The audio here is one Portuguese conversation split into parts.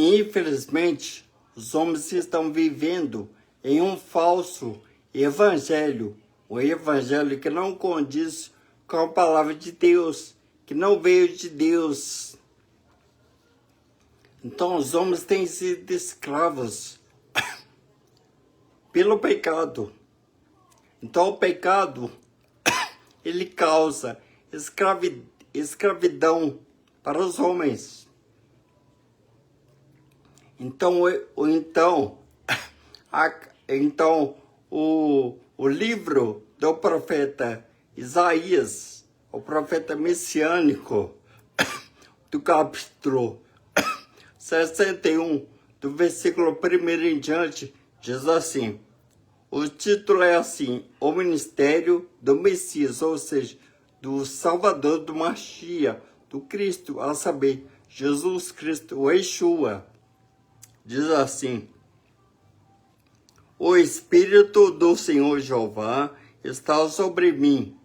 E infelizmente, os homens estão vivendo em um falso evangelho, um evangelho que não condiz com a palavra de Deus, que não veio de Deus. Então os homens têm sido escravos pelo pecado. Então o pecado, ele causa escravidão para os homens. Então o livro do profeta Isaías, o profeta messiânico, do capítulo 61, do versículo 1 em diante, diz assim: o título é assim: o ministério do Messias, ou seja, do Salvador, do Mashiach, do Cristo, a saber, Jesus Cristo, o Yeshua. Diz assim: o Espírito do Senhor Jeová está sobre mim,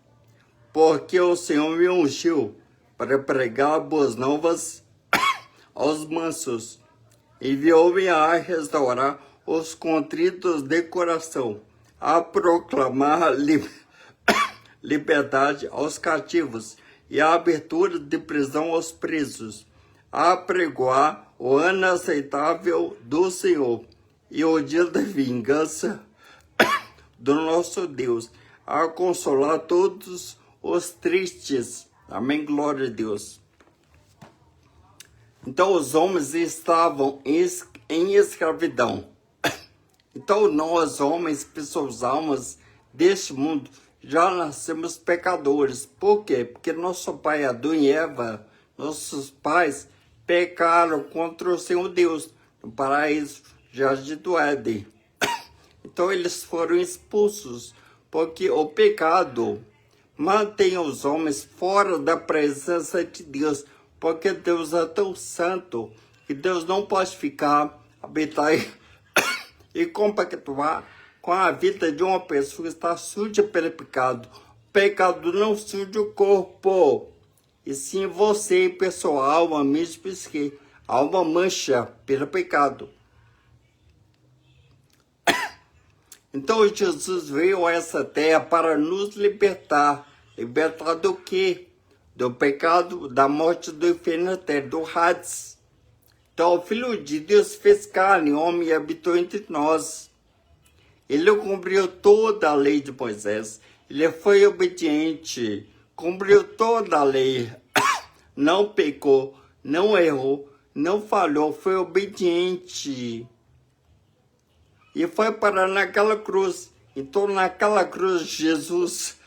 porque o Senhor me ungiu para pregar boas novas aos mansos. Enviou-me a restaurar os contritos de coração, a proclamar liberdade aos cativos e a abertura de prisão aos presos, a pregoar o ano aceitável do Senhor e o dia da vingança do nosso Deus, a consolar todos os tristes. Amém, glória a Deus. Então os homens estavam em escravidão. Então nós, homens, pessoas, almas deste mundo, já nascemos pecadores. Por quê? Porque nosso pai Adão e Eva, nossos pais, pecaram contra o Senhor Deus no paraíso Jardim do Éden. Então eles foram expulsos, porque o pecado mantém os homens fora da presença de Deus, porque Deus é tão santo que Deus não pode habitar e compactuar com a vida de uma pessoa que está suja pelo pecado. O pecado não suja o corpo, e sim você, pessoa, alma, mesmo que alma mancha pelo pecado. Então Jesus veio a essa terra para nos libertar. Libertar do quê? Do pecado, da morte, do inferno eterno, do Hades. Então o Filho de Deus fez carne, homem, e habitou entre nós. Ele cumpriu toda a lei de Moisés. Ele foi obediente, cumpriu toda a lei. Não pecou, não errou, não falhou, foi obediente. E foi parar naquela cruz. Então naquela cruz Jesus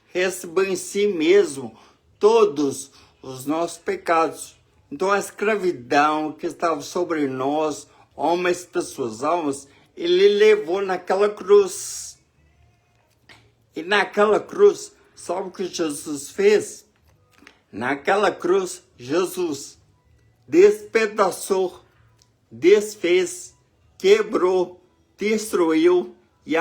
recebeu em si mesmo todos os nossos pecados. Então a escravidão que estava sobre nós, homens, pessoas, almas, ele levou naquela cruz. E naquela cruz, sabe o que Jesus fez? Naquela cruz, Jesus despedaçou, desfez, quebrou, destruiu e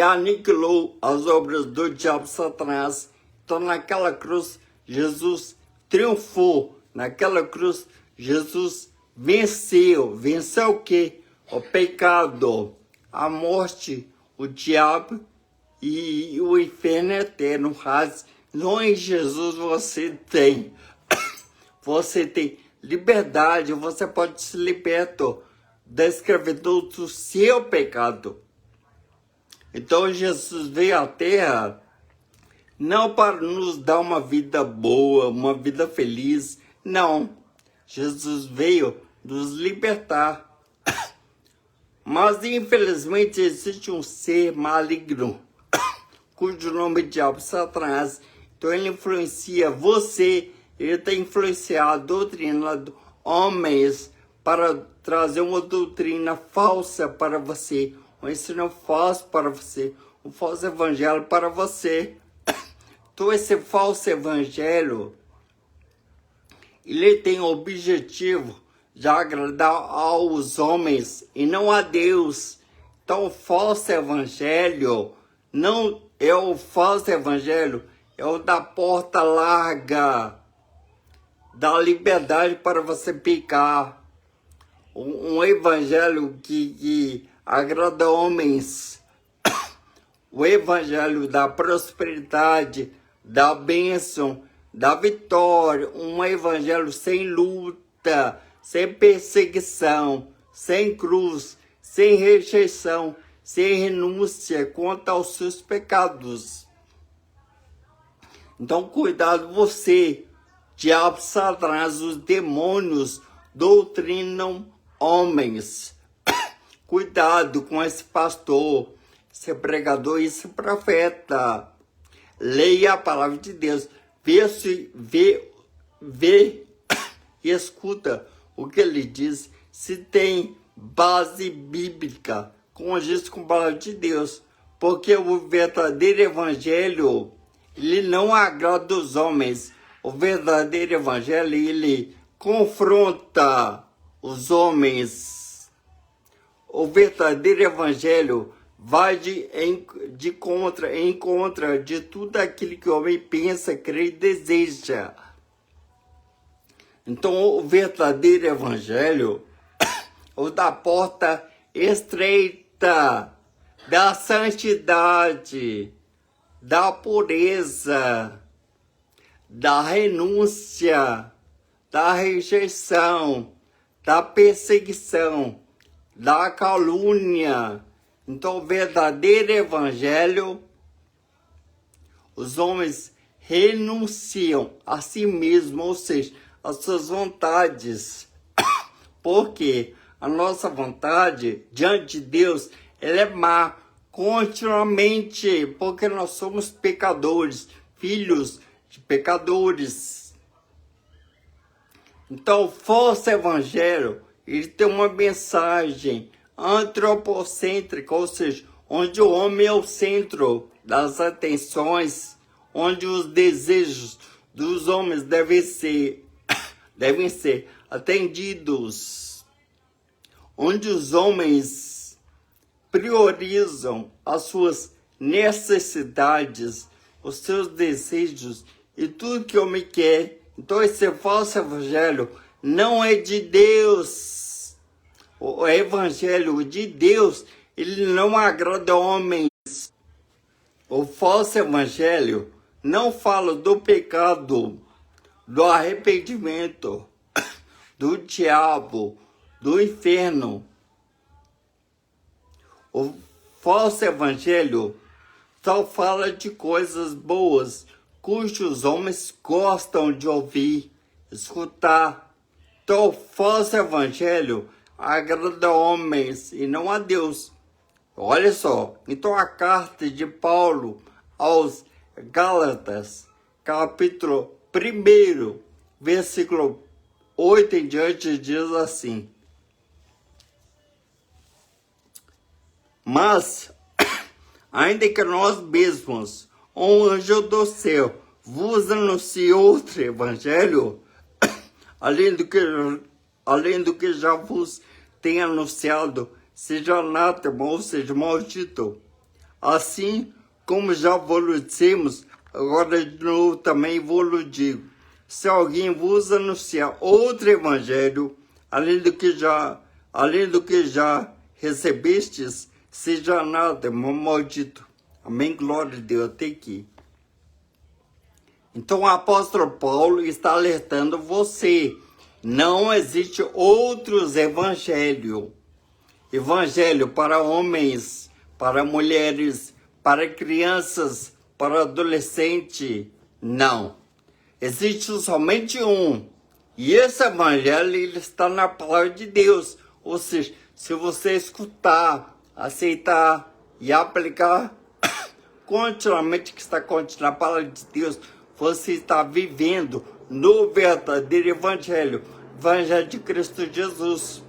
aniquilou as obras do diabo Satanás. Então naquela cruz, Jesus triunfou. Naquela cruz, Jesus venceu. Venceu o quê? O pecado, a morte, o diabo e o inferno eterno. Não, em Jesus você tem liberdade, você pode se libertar da escravidão do seu pecado. Então Jesus veio à terra não para nos dar uma vida boa, uma vida feliz, não. Jesus veio nos libertar. Mas infelizmente existe um ser maligno, cujo nome é diabo Satanás. Então ele influencia você, ele tem influenciado a doutrina de homens para trazer uma doutrina falsa para você, um ensino falso para você, um falso evangelho para você. Então esse falso evangelho, ele tem o objetivo de agradar aos homens e não a Deus. Então o falso evangelho não é o falso evangelho, é o da porta larga, dá liberdade para você pecar. Um evangelho que agrada homens. O evangelho da prosperidade, da bênção, da vitória. Um evangelho sem luta, sem perseguição, sem cruz, sem rejeição, sem renúncia quanto aos seus pecados. Então, cuidado você, diabo, Satanás, os demônios doutrinam homens. Cuidado com esse pastor, esse pregador e esse profeta. Leia a palavra de Deus. Vê e escuta o que ele diz. Se tem base bíblica, condiz com a palavra de Deus. Porque o verdadeiro evangelho, ele não agrada os homens. O verdadeiro evangelho, ele confronta os homens. O verdadeiro evangelho vai em contra de tudo aquilo que o homem pensa, crê e deseja. Então, o verdadeiro evangelho, o da porta estreita, da santidade, da pureza, da renúncia, da rejeição, da perseguição, da calúnia. Então, o verdadeiro evangelho, os homens renunciam a si mesmos, ou seja, às suas vontades. Porque a nossa vontade diante de Deus, ela é má continuamente, porque nós somos pecadores, filhos de pecadores. Então, o falso evangelho, ele tem uma mensagem antropocêntrica, ou seja, onde o homem é o centro das atenções, onde os desejos dos homens devem ser atendidos, onde os homens priorizam as suas necessidades, os seus desejos e tudo que o homem quer. Então esse falso evangelho não é de Deus. O evangelho de Deus, ele não agrada homens. O falso evangelho não fala do pecado, do arrependimento, do diabo, do inferno. O falso evangelho só fala de coisas boas, cujos homens gostam de ouvir, escutar. Então, o falso evangelho agrada homens e não a Deus. Olha só, então a carta de Paulo aos Gálatas, capítulo 1, versículo 8 em diante, diz assim: mas, ainda que nós mesmos, um anjo do céu, vos anuncie outro evangelho, além do que já vos tem anunciado, seja anátema, ou seja, maldito. Assim como já vos dissemos, agora de novo também vos digo: se alguém vos anunciar outro evangelho, além do que já recebestes, seja anátema, maldito. Amém? Glória a Deus, até aqui. Então o apóstolo Paulo está alertando você. Não existe outros evangelhos. Evangelho para homens, para mulheres, para crianças, para adolescentes. Não. Existe somente um. E esse evangelho, ele está na palavra de Deus. Ou seja, se você escutar, aceitar e aplicar continuamente que está contendo a palavra de Deus, você está vivendo no verdadeiro evangelho, evangelho de Cristo Jesus.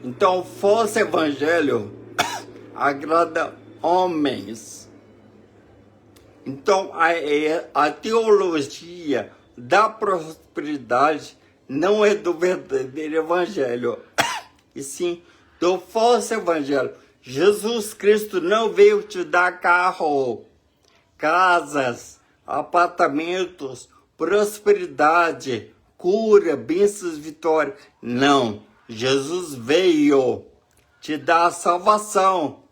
Então, o falso evangelho agrada homens. Então, a teologia da prosperidade não é do verdadeiro evangelho, e sim do falso evangelho. Jesus Cristo não veio te dar carro, casas, apartamentos, prosperidade, cura, bênçãos, vitória. Não, Jesus veio te dar salvação,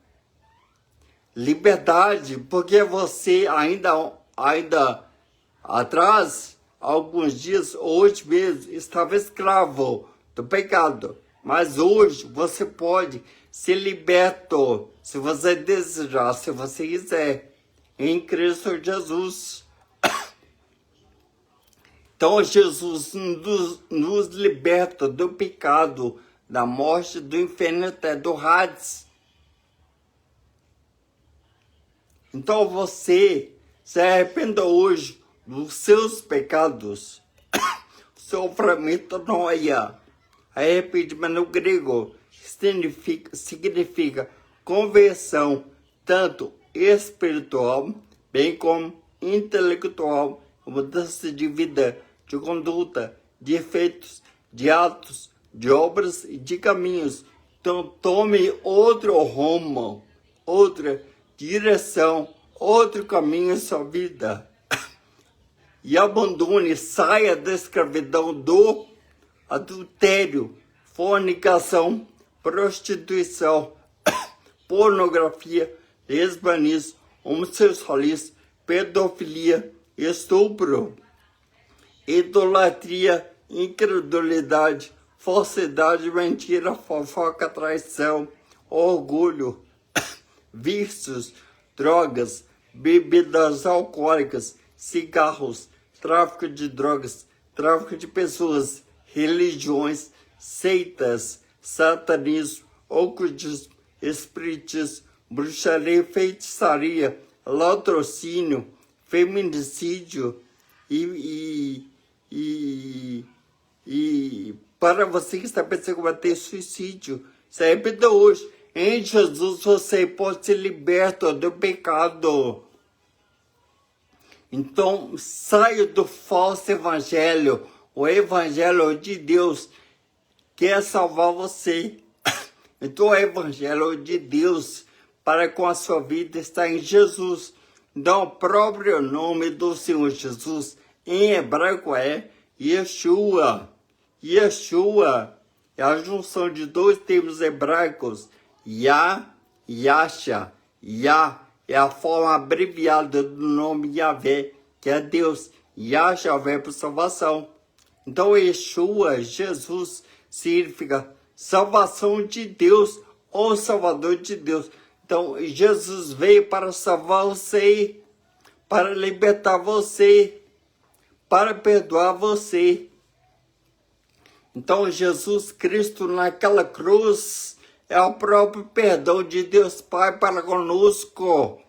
liberdade, porque você ainda atrás, alguns dias, hoje mesmo, estava escravo do pecado. Mas hoje você pode ser liberto, se você desejar, se você quiser, em Cristo Jesus. Então Jesus nos liberta do pecado, da morte, do inferno, até do Hades. Então você se arrependa hoje dos seus pecados. Sofrimento noia. Arrependimento no grego significa conversão, tanto espiritual, bem como intelectual, mudança de vida, de conduta, de efeitos, de atos, de obras e de caminhos. Então tome outro rumo, outra direção, outro caminho em sua vida. E abandone, saia da escravidão do adultério, fornicação, prostituição, pornografia, lesbianismo, homossexualismo, pedofilia, estupro, idolatria, incredulidade, falsidade, mentira, fofoca, traição, orgulho, vícios, drogas, bebidas alcoólicas, cigarros, tráfico de drogas, tráfico de pessoas, religiões, seitas, satanismo, ocultismo, espiritismo, bruxaria, feitiçaria, latrocínio, feminicídio e para você que está pensando em combater suicídio, se arrependa hoje. Em Jesus você pode ser liberto do pecado. Então saia do falso evangelho. O evangelho de Deus quer salvar você. Então o evangelho de Deus para com a sua vida está em Jesus. Então o próprio nome do Senhor Jesus em hebraico é Yeshua. Yeshua é a junção de dois termos hebraicos, Yah, Yasha. Yah é a forma abreviada do nome Yahvé, que é Deus. Yasha é para salvação. Então Yeshua, Jesus, significa salvação de Deus ou Salvador de Deus. Então Jesus veio para salvar você, para libertar você, para perdoar você. Então Jesus Cristo naquela cruz é o próprio perdão de Deus Pai para conosco.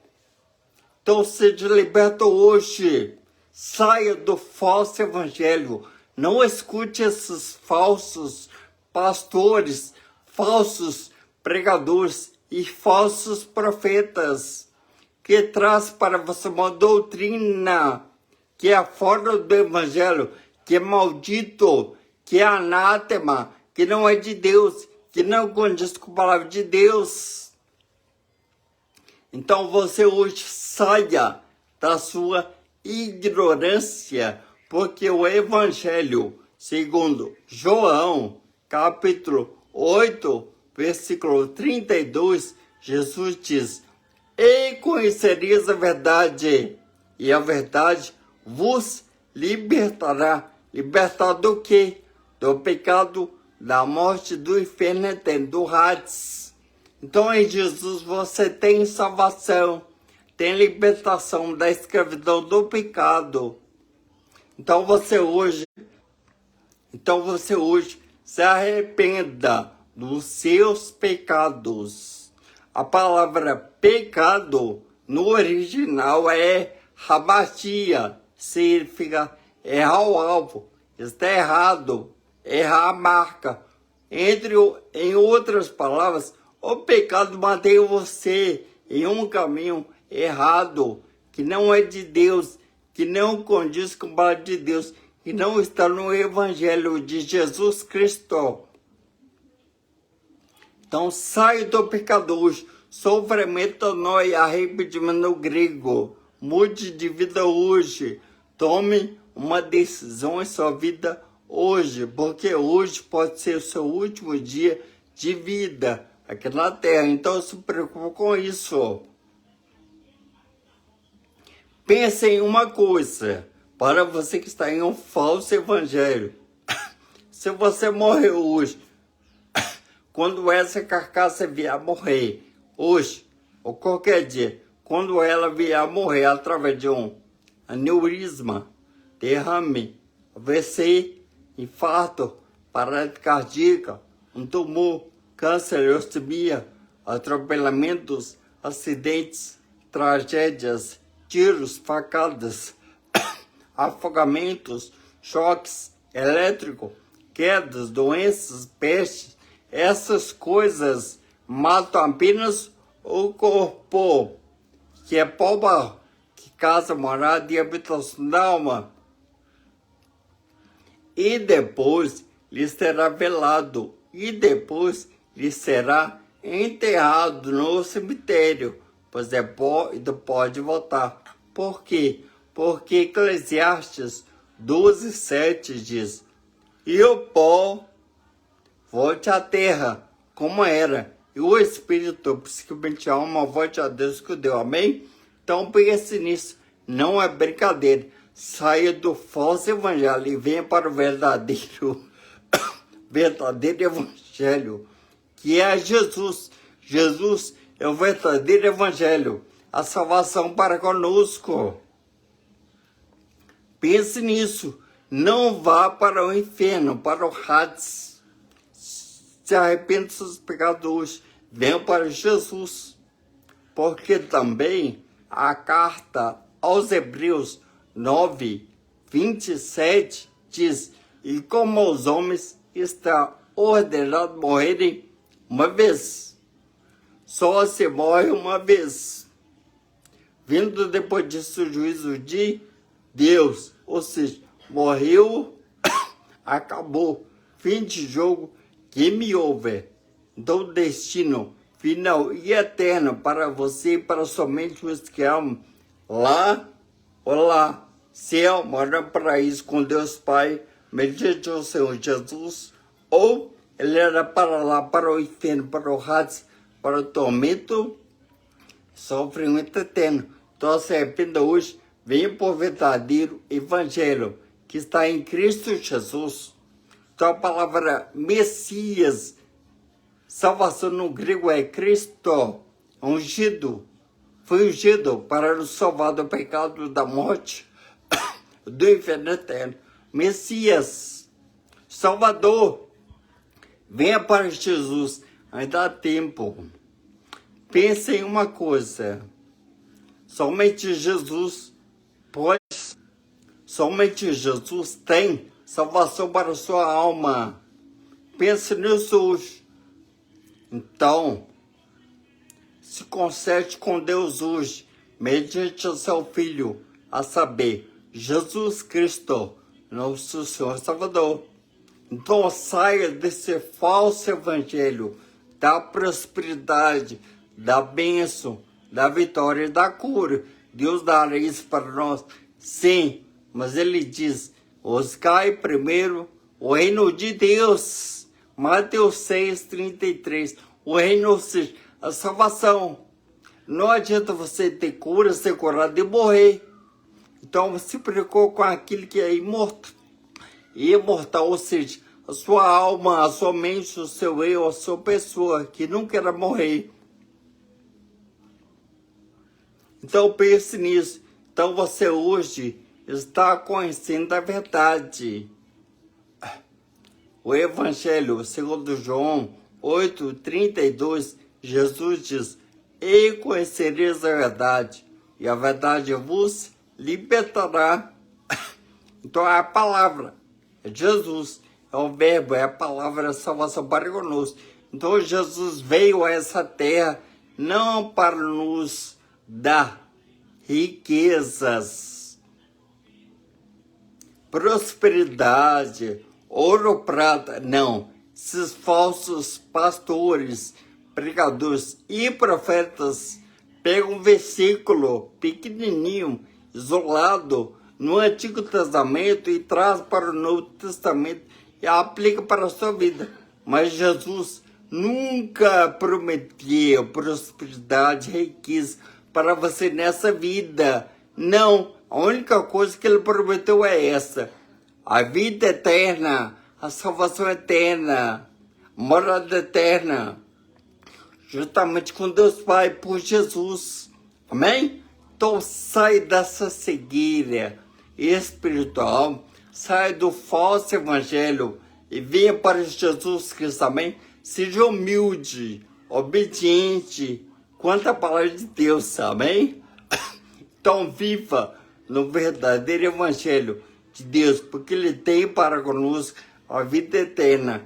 Então seja liberto hoje. Saia do falso evangelho. Não escute esses falsos pastores, falsos pregadores e falsos profetas que traz para você uma doutrina que é fora do evangelho, que é maldito, que é anátema, que não é de Deus, que não condiz com a palavra de Deus. Então você hoje saia da sua ignorância, porque o evangelho, segundo João, capítulo 8, versículo 32, Jesus diz: e conhecereis a verdade, e a verdade vos libertará. Libertar do quê? Do pecado, da morte, do inferno eterno, do Hades. Então em Jesus você tem salvação, tem libertação da escravidão do pecado. Então você hoje se arrependa dos seus pecados. A palavra pecado no original é habatia, significa errar o alvo, está errado, errar a marca. Em outras palavras, o pecado mantém você em um caminho errado, que não é de Deus, que não condiz com a palavra de Deus, que não está no Evangelho de Jesus Cristo. Então saia do pecado hoje. Sofrimento não é arrependimento no grego. Mude de vida hoje. Tome uma decisão em sua vida hoje, porque hoje pode ser o seu último dia de vida aqui na Terra. Então se preocupe com isso. Pense em uma coisa, para você que está em um falso evangelho. Se você morrer hoje, quando essa carcaça vier a morrer, hoje ou qualquer dia, quando ela vier a morrer através de um aneurisma, derrame, AVC, infarto, parada cardíaca, um tumor, câncer, leucemia, atropelamentos, acidentes, tragédias, tiros, facadas, afogamentos, choques elétricos, quedas, doenças, pestes, essas coisas matam apenas o corpo, que é pobre, que casa, morada e habitação da alma. E depois lhe será velado, e depois lhe será enterrado no cemitério, pois é pó e pode voltar. Por quê? Porque Eclesiastes 12:7 diz: e o pó volte à terra, como era, e o espírito, principalmente a alma, volte a Deus que o deu. Amém? Então pense nisso, não é brincadeira. Saia do falso evangelho e venha para o verdadeiro evangelho, que é Jesus. Jesus é o verdadeiro evangelho, a salvação para conosco. Pense nisso. Não vá para o inferno, para o Hades. Se arrependa dos seus pecados hoje. Venha para Jesus. Porque também a carta aos Hebreus 9:27 diz: e como os homens está ordenado morrerem uma vez, só se morre uma vez, vindo depois disso o juízo de Deus. Ou seja, morreu, acabou, fim de jogo, game over. Então o destino final e eterno para você e para somente os que amam lá, olá, céu, mora paraíso com Deus Pai, mediante o Senhor Jesus, ou ele era para lá, para o inferno, para o Hades, para o tormento, sofrimento eterno. Então se arrependa hoje, venha por verdadeiro evangelho, que está em Cristo Jesus. Então a palavra Messias, salvação no grego é Cristo, ungido, foi ungido para nos salvar do pecado, da morte, do inferno eterno. Messias, Salvador, venha para Jesus, ainda há tempo. Pense em uma coisa, somente Jesus tem salvação para a sua alma. Pense nisso hoje. Então, se conserte com Deus hoje, mediante o seu Filho, a saber, Jesus Cristo, nosso Senhor Salvador. Então saia desse falso evangelho da prosperidade, da bênção, da vitória e da cura. Deus dará isso para nós, sim, mas ele diz: buscai primeiro o reino de Deus. Mateus 6:33. O reino, ou seja, a salvação. Não adianta você ter cura, ser curado e morrer. Então se preocupe com aquilo que é imortal. Imortal, ou seja, a sua alma, a sua mente, o seu eu, a sua pessoa, que não quer morrer. Então pense nisso. Então você hoje está conhecendo a verdade. O Evangelho segundo João 8:32, Jesus diz: e conhecereis a verdade, e a verdade vos libertará. Então é a palavra, é Jesus, é o verbo, é a palavra, a salvação para conosco. Então Jesus veio a essa terra não para nos dar riquezas, prosperidade, ouro, prata, não. Esses falsos pastores, pregadores e profetas pegam um versículo pequenininho, isolado, no Antigo Testamento e traz para o Novo Testamento e aplica para a sua vida. Mas Jesus nunca prometeu prosperidade, riqueza para você nessa vida. Não, a única coisa que ele prometeu é essa: a vida eterna, a salvação eterna, a morada eterna, justamente com Deus Pai por Jesus. Amém? Então sai dessa cegueira espiritual, sai do falso evangelho e venha para Jesus Cristo. Amém? Seja humilde, obediente quanto à palavra de Deus. Amém? Então viva no verdadeiro evangelho de Deus, porque Ele tem para conosco a vida eterna,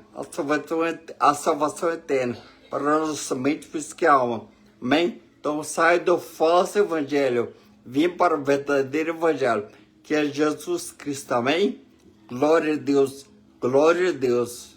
a salvação eterna para a nossa mente, física e alma. Amém? Então sai do falso evangelho, vem para o verdadeiro evangelho, que é Jesus Cristo. Amém? Glória a Deus, glória a Deus.